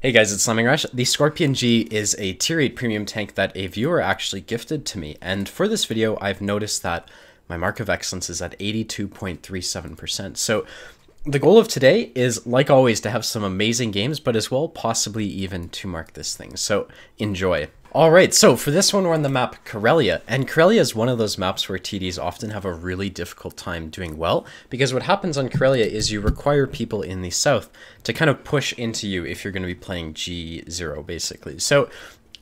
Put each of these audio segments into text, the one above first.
Hey guys, it's Slamming Rush. The Scorpion G is a tier 8 premium tank that a viewer actually gifted to me, and for this video I've noticed that my mark of excellence is at 82.37%. So the goal of today is, like always, to have some amazing games, but as well possibly even to mark this thing. So enjoy. Alright, so for this one we're on the map Karelia, and Karelia is one of those maps where TDs often have a really difficult time doing well, because what happens on Karelia is you require people in the south to kind of push into you if you're going to be playing G0 basically. So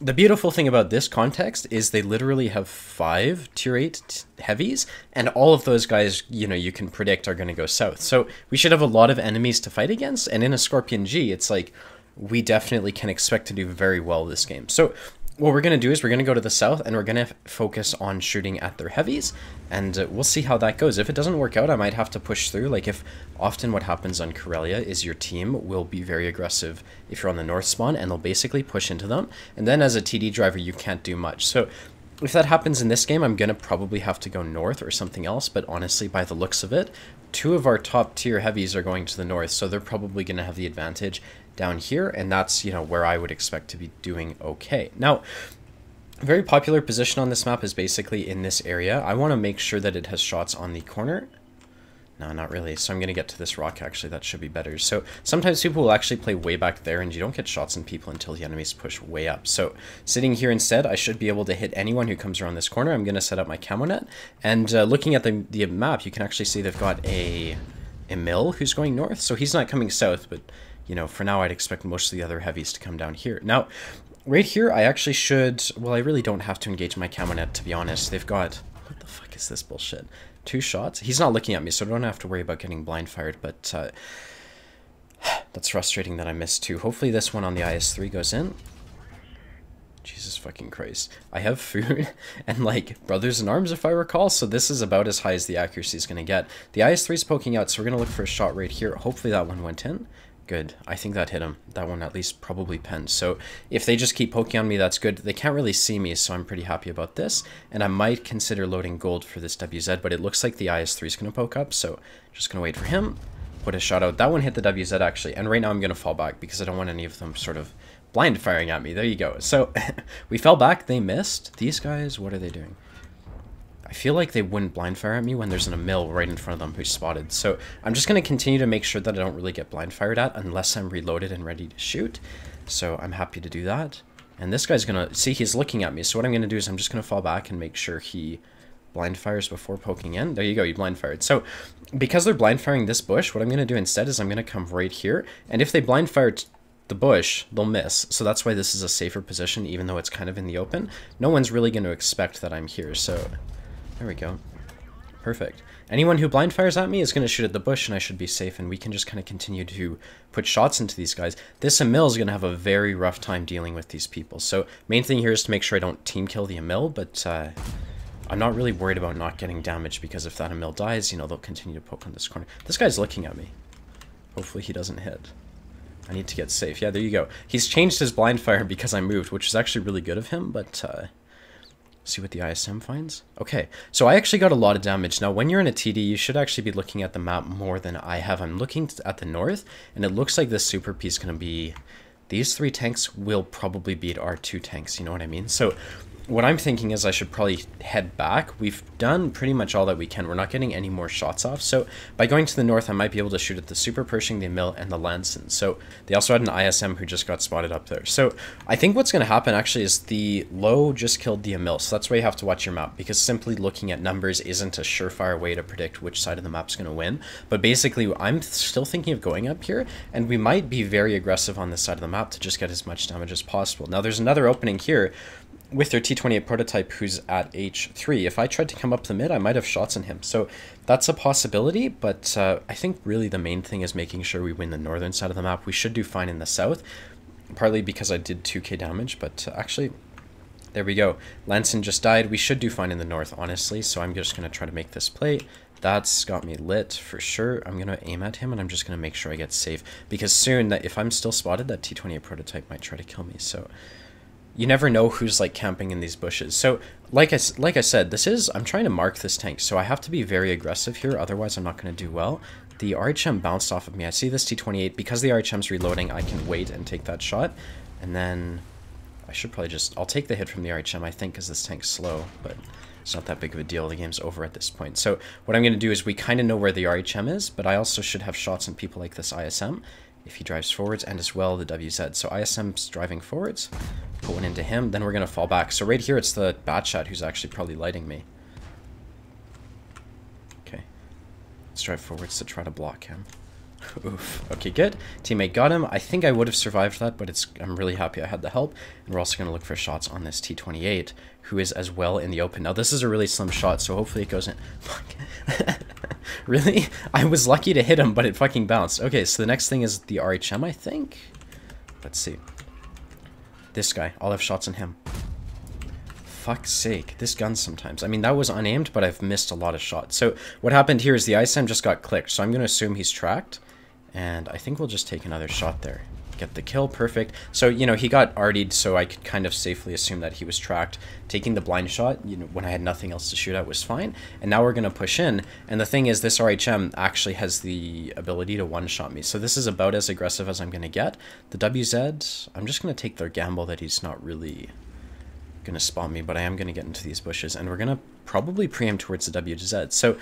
the beautiful thing about this context is they literally have 5 tier 8 heavies, and all of those guys, you know, you can predict are going to go south. So we should have a lot of enemies to fight against, and in a Scorpion G, it's like we definitely can expect to do very well this game. So what we're going to do is we're going to go to the south and we're going to focus on shooting at their heavies, and we'll see how that goes. If it doesn't work out, I might have to push through. Like, if often what happens on Karelia is your team will be very aggressive if you're on the north spawn, and they'll basically push into them, and then as a TD driver you can't do much. So if that happens in this game, I'm going to probably have to go north or something else, but honestly, by the looks of it, 2 of our top tier heavies are going to the north, so they're probably going to have the advantage down here, and that's, you know, where I would expect to be doing okay. Now, a very popular position on this map is basically in this area. I want to make sure that it has shots on the corner. No, not really. So I'm going to get to this rock, actually. That should be better. So sometimes people will actually play way back there, and you don't get shots on people until the enemies push way up. So sitting here instead, I should be able to hit anyone who comes around this corner. I'm going to set up my camo net. And looking at the map, you can actually see they've got a Emil who's going north. So he's not coming south, but you know, for now I'd expect most of the other heavies to come down here. Now, right here, I actually should, well, I really don't have to engage my camo net, to be honest. They've got, what the fuck is this bullshit? 2 shots? He's not looking at me, so I don't have to worry about getting blind fired, but that's frustrating that I missed 2. Hopefully this one on the IS-3 goes in. Jesus fucking Christ. I have food and, like, brothers in arms, if I recall, so this is about as high as the accuracy is going to get. The IS-3 is poking out, so we're going to look for a shot right here. Hopefully that one went in. Good. I think that hit him. That one at least probably penned. So if they just keep poking on me, that's good. They can't really see me, so I'm pretty happy about this. And I might consider loading gold for this WZ, but it looks like the IS-3 is going to poke up, so just going to wait for him. Put a shot out. That one hit the WZ, actually. And right now I'm going to fall back because I don't want any of them sort of blind firing at me. There you go. So we fell back. They missed. These guys, what are they doing? I feel like they wouldn't blind fire at me when there's an Emil right in front of them who's spotted. So I'm just going to continue to make sure that I don't really get blind fired at unless I'm reloaded and ready to shoot. So I'm happy to do that. And this guy's going to, see, he's looking at me. So what I'm going to do is I'm just going to fall back and make sure he blind fires before poking in. There you go, you blind fired. So because they're blind firing this bush, what I'm going to do instead is I'm going to come right here. And if they blind fire the bush, they'll miss. So that's why this is a safer position, even though it's kind of in the open. No one's really going to expect that I'm here. So there we go. Perfect. Anyone who blind fires at me is going to shoot at the bush, and I should be safe, and we can just kind of continue to put shots into these guys. This Emil is going to have a very rough time dealing with these people. So main thing here is to make sure I don't team kill the Emil, but I'm not really worried about not getting damage, because if that Emil dies, you know, they'll continue to poke on this corner. This guy's looking at me. Hopefully he doesn't hit. I need to get safe. Yeah, there you go. He's changed his blind fire because I moved, which is actually really good of him, but see what the ISM finds. Okay, so I actually got a lot of damage. Now, when you're in a TD, you should actually be looking at the map more than I have. I'm looking at the north, and it looks like this Super P is going to be... These 3 tanks will probably beat our 2 tanks, you know what I mean? So what I'm thinking is I should probably head back. We've done pretty much all that we can. We're not getting any more shots off. So by going to the north, I might be able to shoot at the Super Pershing, the Emil, and the Lanson. So they also had an ISM who just got spotted up there. So I think what's going to happen actually is the low just killed the Emil. So that's why you have to watch your map, because simply looking at numbers isn't a surefire way to predict which side of the map's going to win. But basically, I'm still thinking of going up here, and we might be very aggressive on this side of the map to just get as much damage as possible. Now, there's another opening here with their T-28 prototype who's at H3. If I tried to come up the mid, I might have shots on him. So that's a possibility, but I think really the main thing is making sure we win the northern side of the map. We should do fine in the south, partly because I did 2k damage, but actually, there we go. Lanson just died. We should do fine in the north, honestly, so I'm just going to try to make this play. That's got me lit for sure. I'm going to aim at him, and I'm just going to make sure I get safe, because soon, that if I'm still spotted, that T-28 prototype might try to kill me, so you never know who's like camping in these bushes. So like I said, I'm trying to mark this tank, so I have to be very aggressive here, otherwise I'm not going to do well. the RHM bounced off of me. I see this T28. Because the RHM's reloading, I can wait and take that shot. And then I should probably just... I'll take the hit from the RHM, I think, because this tank's slow. But it's not that big of a deal. The game's over at this point. So what I'm going to do is we kind of know where the RHM is, but I also should have shots on people like this ISM if he drives forwards, and as well the WZ. So ISM's driving forwards. Put one into him. Then we're going to fall back. So right here, it's the Batchat who's actually probably lighting me. Okay. Let's drive forwards to try to block him. Oof. Okay, good. Teammate got him. I think I would have survived that, but I'm really happy I had the help. And we're also going to look for shots on this T28, who is as well in the open. Now, this is a really slim shot, so hopefully it goes in. Really? I was lucky to hit him, but it fucking bounced. Okay, so the next thing is the RHM, I think. Let's see. This guy. I'll have shots on him. Fuck's sake. This gun sometimes. I mean, that was unaimed, but I've missed a lot of shots. So what happened here is the ISM just got clicked, so I'm going to assume he's tracked. And I think we'll just take another shot there. Get the kill. Perfect. So, you know, he got RD'd, so I could kind of safely assume that he was tracked. Taking the blind shot, you know, when I had nothing else to shoot at was fine. And now we're going to push in. And the thing is, this RHM actually has the ability to one-shot me. So this is about as aggressive as I'm going to get. The WZ, I'm just going to take their gamble that he's not really going to spot me, but I am going to get into these bushes. And we're going to probably pre-aim towards the WZ. So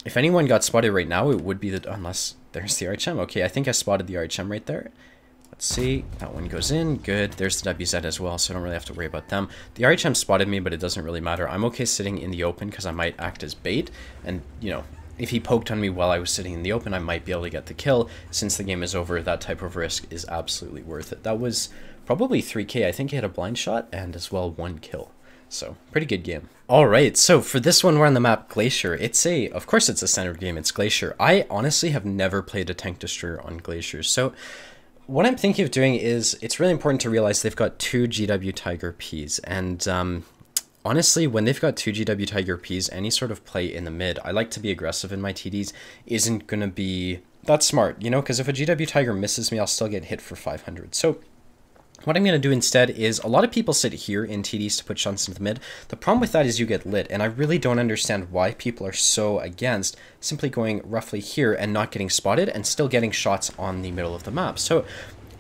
if anyone got spotted right now, it would be the... Unless there's the RHM. Okay, I think I spotted the RHM right there. Let's see. That one goes in. Good. There's the WZ as well, so I don't really have to worry about them. The RHM spotted me, but it doesn't really matter. I'm okay sitting in the open because I might act as bait. And, you know, if he poked on me while I was sitting in the open, I might be able to get the kill. Since the game is over, that type of risk is absolutely worth it. That was probably 3K. I think he had a blind shot and as well 1 kill. So, pretty good game. Alright, so for this one, we're on the map Glacier. Of course it's a standard game, it's Glacier. I honestly have never played a tank destroyer on Glacier. So, what I'm thinking of doing is, it's really important to realize they've got 2 GW Tiger Ps. And honestly, when they've got 2 GW Tiger Ps, any sort of play in the mid, I like to be aggressive in my TDs, isn't going to be that smart, you know? Because if a GW Tiger misses me, I'll still get hit for 500. So, what I'm going to do instead is, a lot of people sit here in TDs to put shots into the mid. The problem with that is you get lit, and I really don't understand why people are so against simply going roughly here and not getting spotted and still getting shots on the middle of the map. So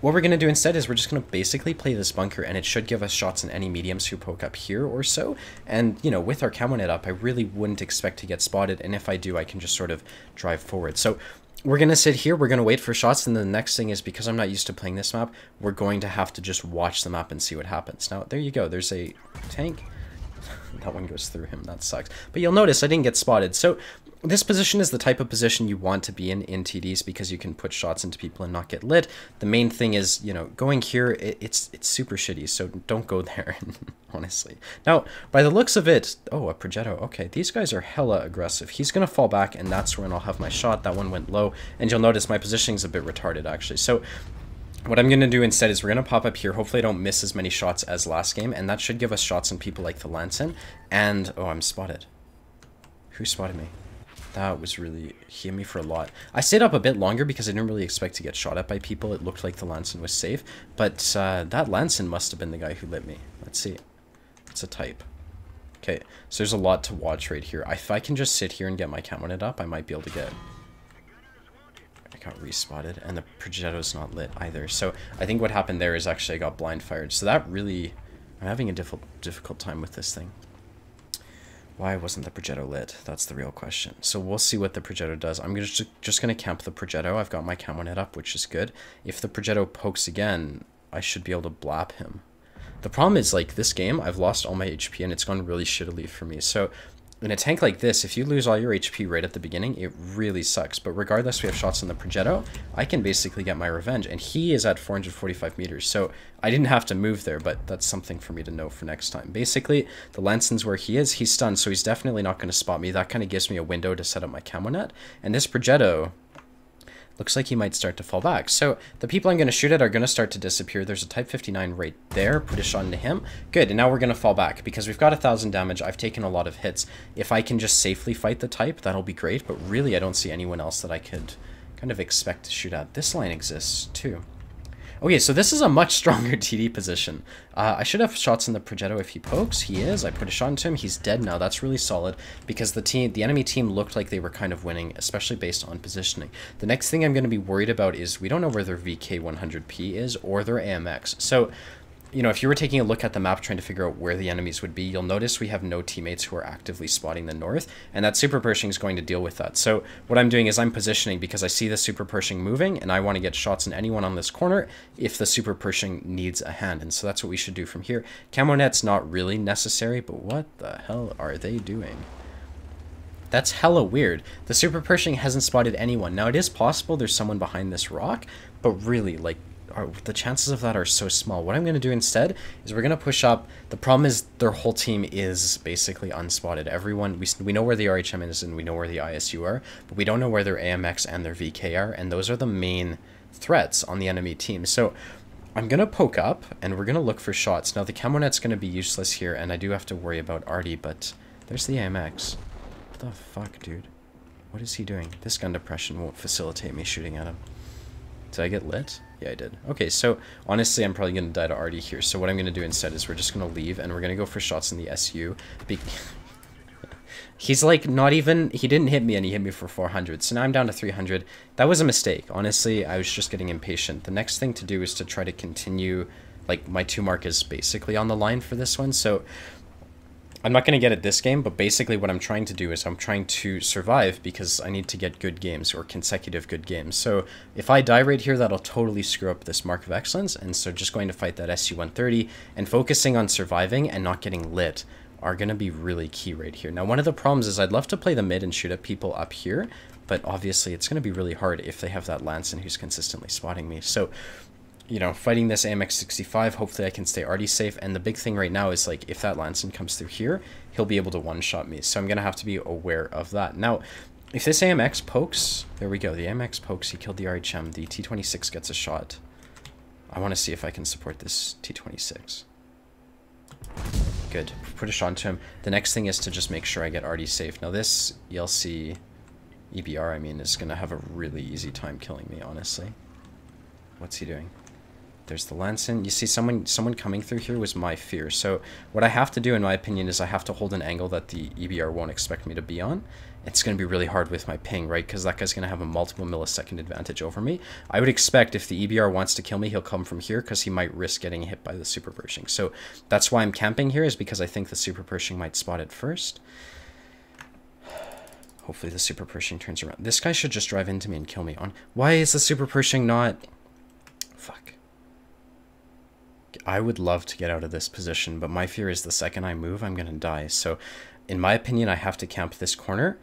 what we're going to do instead is we're just going to basically play this bunker, and it should give us shots in any mediums who poke up here or so. And, you know, with our camo net up, I really wouldn't expect to get spotted, and if I do, I can just sort of drive forward. So we're going to sit here, we're going to wait for shots, and the next thing is, because I'm not used to playing this map, we're going to have to just watch the map and see what happens. Now, there you go, there's a tank. That one goes through him, that sucks. But you'll notice I didn't get spotted. So this position is the type of position you want to be in TDs, because you can put shots into people and not get lit. The main thing is, you know, going here, it's super shitty, so don't go there, honestly. Now, by the looks of it, oh, a Progetto. Okay, these guys are hella aggressive. He's going to fall back, and that's when I'll have my shot. That one went low, and you'll notice my positioning is a bit retarded, actually. So what I'm going to do instead is we're going to pop up here. Hopefully I don't miss as many shots as last game, and that should give us shots on people like the Lanson. And, oh, I'm spotted. Who spotted me? That was really... He hit me for a lot. I stayed up a bit longer because I didn't really expect to get shot at by people. It looked like the Lanson was safe. But that Lanson must have been the guy who lit me. Let's see. It's a type. Okay, so there's a lot to watch right here. If I can just sit here and get my camo net up, I might be able to get... I got respotted, and the Progetto's not lit either. So I think what happened there is actually I got blind fired. So that really... I'm having a difficult time with this thing. Why wasn't the Progetto lit? That's the real question. So we'll see what the Progetto does. I'm just going to camp the Progetto. I've got my camo net up, which is good. If the Progetto pokes again, I should be able to blap him. The problem is, like, this game, I've lost all my HP, and it's gone really shittily for me. So in a tank like this, if you lose all your HP right at the beginning, it really sucks. But regardless, we have shots on the Progetto. I can basically get my revenge, and he is at 445 meters. So I didn't have to move there, but that's something for me to know for next time. Basically, the Lanson's where he is. He's stunned, so he's definitely not going to spot me. That kind of gives me a window to set up my camo net. And this Progetto looks like he might start to fall back. So the people I'm going to shoot at are going to start to disappear. There's a Type 59 right there. Put a shot into him. Good. And now we're going to fall back because we've got 1,000 damage. I've taken a lot of hits. If I can just safely fight the Type, that'll be great. But really, I don't see anyone else that I could kind of expect to shoot at. This line exists too. Okay, so this is a much stronger TD position. I should have shots in the Progetto if he pokes. He is. I put a shot into him. He's dead now. That's really solid because the enemy team looked like they were kind of winning, especially based on positioning. The next thing I'm going to be worried about is we don't know where their VK100P is or their AMX. So, you know, if you were taking a look at the map trying to figure out where the enemies would be, you'll notice we have no teammates who are actively spotting the north, and that Super Pershing is going to deal with that. So what I'm doing is I'm positioning because I see the Super Pershing moving, and I want to get shots in anyone on this corner if the Super Pershing needs a hand, and so that's what we should do from here. Camo net's not really necessary, but what the hell are they doing? That's hella weird. The Super Pershing hasn't spotted anyone. Now, it is possible there's someone behind this rock, but really, like, the chances of that are so small. What I'm going to do instead is we're going to push up. The problem is their whole team is basically unspotted. Everyone, we know where the RHM is and we know where the ISU are, but we don't know where their AMX and their VK are, and those are the main threats on the enemy team. So I'm going to poke up and we're going to look for shots. Now, the camo net's going to be useless here, and I do have to worry about Artie, but there's the AMX. What the fuck, dude? What is he doing? This gun depression won't facilitate me shooting at him. Did I get lit? Yeah, I did. Okay, so honestly, I'm probably going to die to Artie here. So what I'm going to do instead is we're just going to leave and we're going to go for shots in the SU. He's like not even, he didn't hit me and he hit me for 400. So now I'm down to 300. That was a mistake. Honestly, I was just getting impatient. The next thing to do is to try to continue, like my 2 mark is basically on the line for this one. So I'm not going to get it this game, but basically what I'm trying to do is I'm trying to survive because I need to get good games or consecutive good games. So if I die right here, that'll totally screw up this Mark of Excellence. And so just going to fight that SU-130 and focusing on surviving and not getting lit are going to be really key right here. Now, one of the problems is I'd love to play the mid and shoot at people up here, but obviously it's going to be really hard if they have that Lanson who's consistently spotting me. So, you know, fighting this AMX-65, hopefully I can stay Artie safe. And the big thing right now is, like, if that Lanson comes through here, he'll be able to one-shot me. So I'm going to have to be aware of that. Now, if this AMX pokes, there we go. The AMX pokes, he killed the RHM. The T-26 gets a shot. I want to see if I can support this T-26. Good. Put a shot into him. The next thing is to just make sure I get Artie safe. Now, this ELC EBR, I mean, is going to have a really easy time killing me, honestly. What's he doing? There's the Lanson. You see, someone coming through here was my fear. So what I have to do, in my opinion, is I have to hold an angle that the EBR won't expect me to be on. It's going to be really hard with my ping, right? Because that guy's going to have a multiple millisecond advantage over me. I would expect if the EBR wants to kill me, he'll come from here because he might risk getting hit by the Super Pershing. So that's why I'm camping here, is because I think the Super Pershing might spot it first. Hopefully the Super Pershing turns around. This guy should just drive into me and kill me. Why is the Super Pershing not... Fuck. I would love to get out of this position, but my fear is the second I move, I'm going to die. So, in my opinion, I have to camp this corner.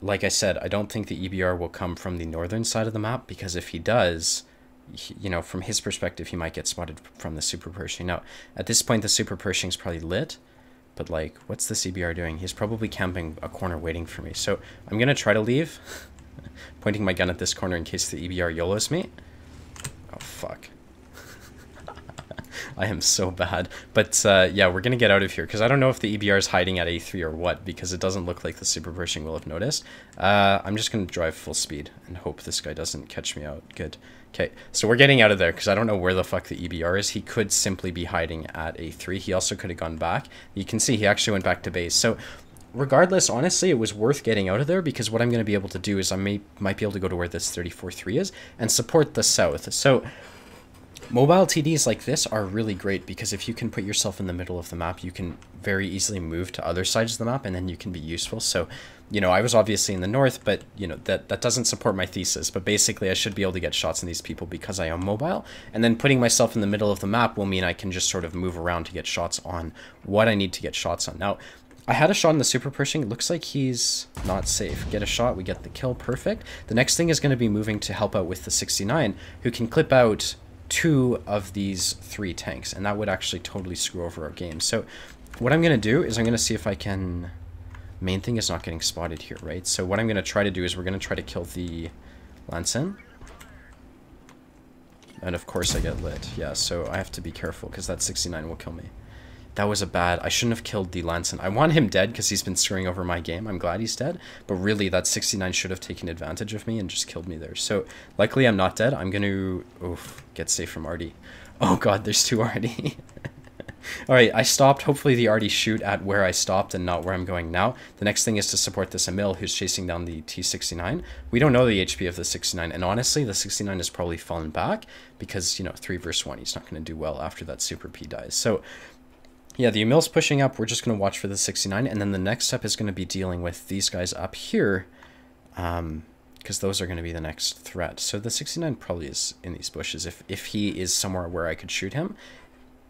Like I said, I don't think the EBR will come from the northern side of the map, because if he does, you know, from his perspective, he might get spotted from the Super Pershing. Now, at this point, the Super Pershing's probably lit, but, like, what's this EBR doing? He's probably camping a corner waiting for me. So, I'm going to try to leave, pointing my gun at this corner in case the EBR YOLOs me. Oh, fuck. I am so bad. But, yeah, we're going to get out of here, because I don't know if the EBR is hiding at A3 or what, because it doesn't look like the Super Pershing will have noticed. I'm just going to drive full speed and hope this guy doesn't catch me out. Good. Okay, so we're getting out of there, because I don't know where the fuck the EBR is. He could simply be hiding at A3. He also could have gone back. You can see he actually went back to base. So, regardless, honestly, it was worth getting out of there, because what I'm going to be able to do is I might be able to go to where this 34-3 is and support the south. So, mobile TDs like this are really great, because if you can put yourself in the middle of the map, you can very easily move to other sides of the map, and then you can be useful. So, you know, I was obviously in the north, but, you know, that doesn't support my thesis. But basically, I should be able to get shots on these people because I am mobile. And then putting myself in the middle of the map will mean I can just sort of move around to get shots on what I need to get shots on. Now, I had a shot on the Super Pershing. It looks like he's not safe. Get a shot, we get the kill, perfect. The next thing is going to be moving to help out with the 69, who can clip out 2 of these 3 tanks, and that would actually totally screw over our game. So what I'm going to do is I'm going to see if I can... Main thing is not getting spotted here, right? So what I'm going to try to do is we're going to try to kill the Lanson. And of course I get lit. Yeah, so I have to be careful, because that 69 will kill me. That was a bad... I shouldn't have killed the Lanson. I want him dead because he's been screwing over my game. I'm glad he's dead. But really, that 69 should have taken advantage of me and just killed me there. So, luckily I'm not dead. I'm going to... Oof, get safe from Artie. Oh god, there's two Artie. Alright, I stopped. Hopefully the Artie shoot at where I stopped and not where I'm going now. The next thing is to support this Emil who's chasing down the T69. We don't know the HP of the 69. And honestly, the 69 has probably fallen back because, you know, 3 versus 1. He's not going to do well after that Super P dies. So... yeah, the Emil's pushing up. We're just going to watch for the 69. And then the next step is going to be dealing with these guys up here. Because those are going to be the next threat. So the 69 probably is in these bushes. If he is somewhere where I could shoot him,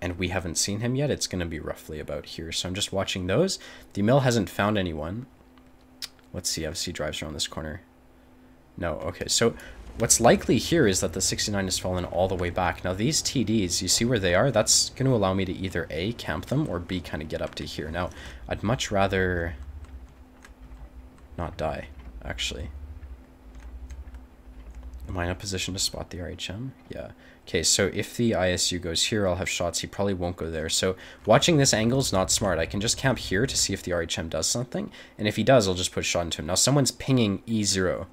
and we haven't seen him yet, it's going to be roughly about here. So I'm just watching those. The Emil hasn't found anyone. Let's see if he drives around this corner. No, okay. So... what's likely here is that the 69 has fallen all the way back. Now these TDs, you see where they are? That's going to allow me to either A, camp them, or B, kind of get up to here. Now, I'd much rather not die, actually. Am I in a position to spot the RHM? Yeah. Okay, so if the ISU goes here, I'll have shots. He probably won't go there. So watching this angle is not smart. I can just camp here to see if the RHM does something. And if he does, I'll just put a shot into him. Now someone's pinging E0.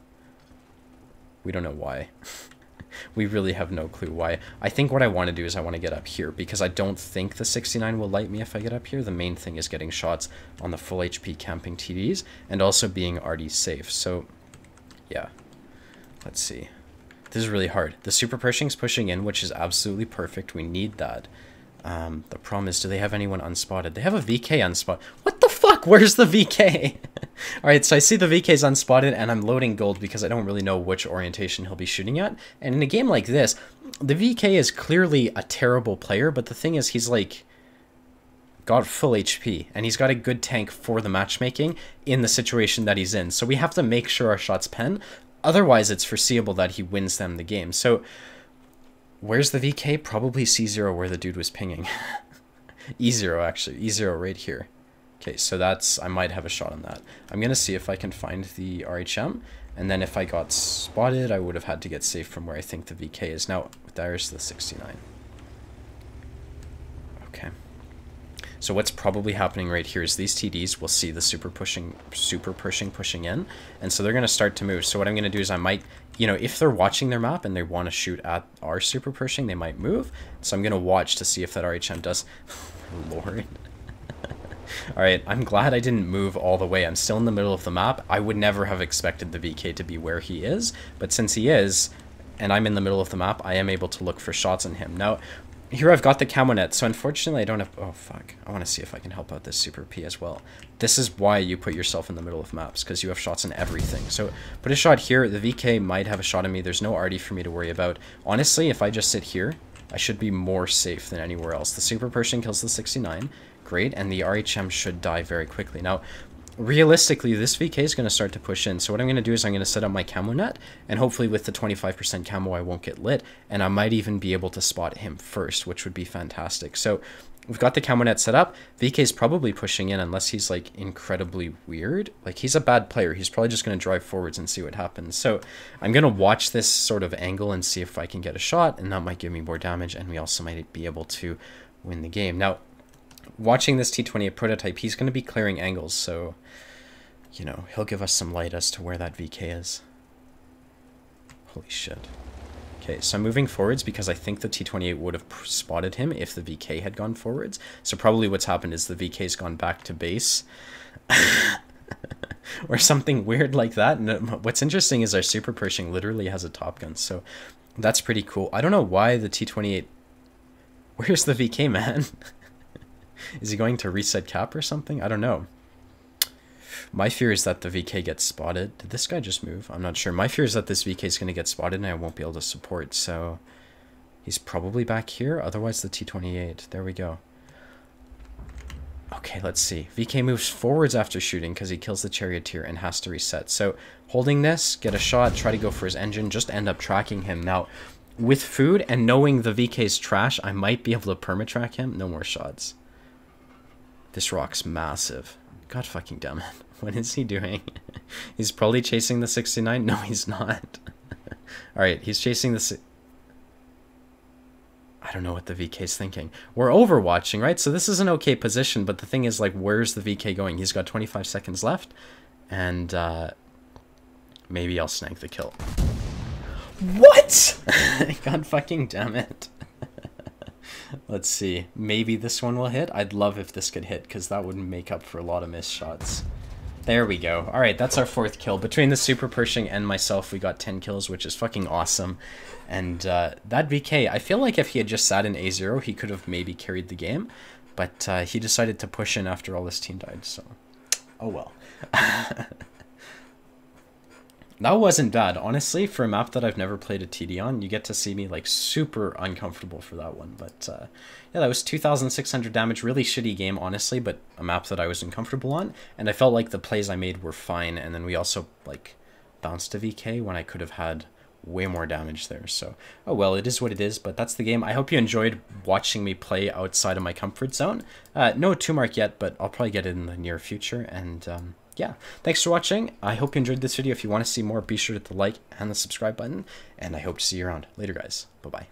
We don't know why. We really have no clue why. I think what I want to do is I want to get up here because I don't think the 69 will light me if I get up here. The main thing is getting shots on the full HP camping TDs and also being RD safe. So, yeah. Let's see. This is really hard. The Super Pershing's pushing in, which is absolutely perfect. We need that. The problem is, do they have anyone unspotted? They have a VK unspotted. What the fuck? Where's the VK? Alright, so I see the VK's unspotted, and I'm loading gold because I don't really know which orientation he'll be shooting at. And in a game like this, the VK is clearly a terrible player, but the thing is, he's like... got full HP, and he's got a good tank for the matchmaking in the situation that he's in. So we have to make sure our shots pen. Otherwise, it's foreseeable that he wins them the game. So... where's the VK? Probably C0 where the dude was pinging. E0 actually. E0 right here. Okay, so that's... I might have a shot on that. I'm going to see if I can find the RHM. And then if I got spotted, I would have had to get safe from where I think the VK is. Now, there's the 69. Okay. So what's probably happening right here is these TDs will see the Super Pershing pushing in. And so they're going to start to move. So what I'm going to do is I might... you know, if they're watching their map and they want to shoot at our Super Pershing, they might move. So I'm going to watch to see if that RHM does. Lord. Alright, I'm glad I didn't move all the way. I'm still in the middle of the map. I would never have expected the VK to be where he is. But since he is, and I'm in the middle of the map, I am able to look for shots on him. Now, here I've got the camo net, so unfortunately I don't have... oh, fuck. I want to see if I can help out this Super P as well. This is why you put yourself in the middle of maps, because you have shots on everything. So, put a shot here. The VK might have a shot on me. There's no RD for me to worry about. Honestly, if I just sit here, I should be more safe than anywhere else. The Super Pershing kills the 69. Great, and the RHM should die very quickly. Now, realistically, this VK is going to start to push in. So what I'm going to do is I'm going to set up my camo net, and hopefully with the 25% camo I won't get lit, and I might even be able to spot him first, which would be fantastic. So we've got the camo net set up. VK's probably pushing in unless he's like incredibly weird. Like he's a bad player. He's probably just going to drive forwards and see what happens. So I'm going to watch this sort of angle and see if I can get a shot, and that might give me more damage, and we also might be able to win the game. Now, watching this T28 prototype, he's going to be clearing angles, so, you know, he'll give us some light as to where that VK is. Holy shit. Okay, so I'm moving forwards because I think the T28 would have spotted him if the VK had gone forwards. So probably what's happened is the VK's gone back to base. Or something weird like that. And what's interesting is our Super Pershing literally has a Top Gun, so that's pretty cool. I don't know why the T28... where's the VK, man? Is he going to reset cap or something? I don't know. My fear is that the VK gets spotted. Did this guy just move? I'm not sure. My fear is that this VK is going to get spotted and I won't be able to support. So he's probably back here. Otherwise the T28. There we go. Okay, let's see. VK moves forwards after shooting because he kills the Charioteer and has to reset. So holding this, get a shot, try to go for his engine, just end up tracking him. Now, with food and knowing the VK's trash, I might be able to perma-track him. No more shots. This rock's massive. God fucking damn it. What is he doing? He's probably chasing the 69? No, he's not. Alright, he's chasing the... I don't know what the VK's thinking. We're overwatching, right? So this is an okay position, but the thing is, like, where's the VK going? He's got 25 seconds left, and maybe I'll snag the kill. What? God fucking damn it. Let's see. Maybe this one will hit. I'd love if this could hit, because that would make up for a lot of missed shots. There we go. Alright, that's our 4th kill. Between the Super Pershing and myself, we got 10 kills, which is fucking awesome. And that VK, I feel like if he had just sat in A0, he could have maybe carried the game. But he decided to push in after all his team died, so... oh well. That wasn't bad. Honestly, for a map that I've never played a TD on, you get to see me, like, super uncomfortable for that one. But, yeah, that was 2,600 damage. Really shitty game, honestly, but a map that I was uncomfortable on. And I felt like the plays I made were fine. And then we also, like, bounced a VK when I could have had way more damage there. So, oh well, it is what it is, but that's the game. I hope you enjoyed watching me play outside of my comfort zone. No 2-mark yet, but I'll probably get it in the near future. And, yeah, thanks for watching. I hope you enjoyed this video. If you want to see more, be sure to hit the like and the subscribe button, and I hope to see you around. Later, guys. Bye-bye.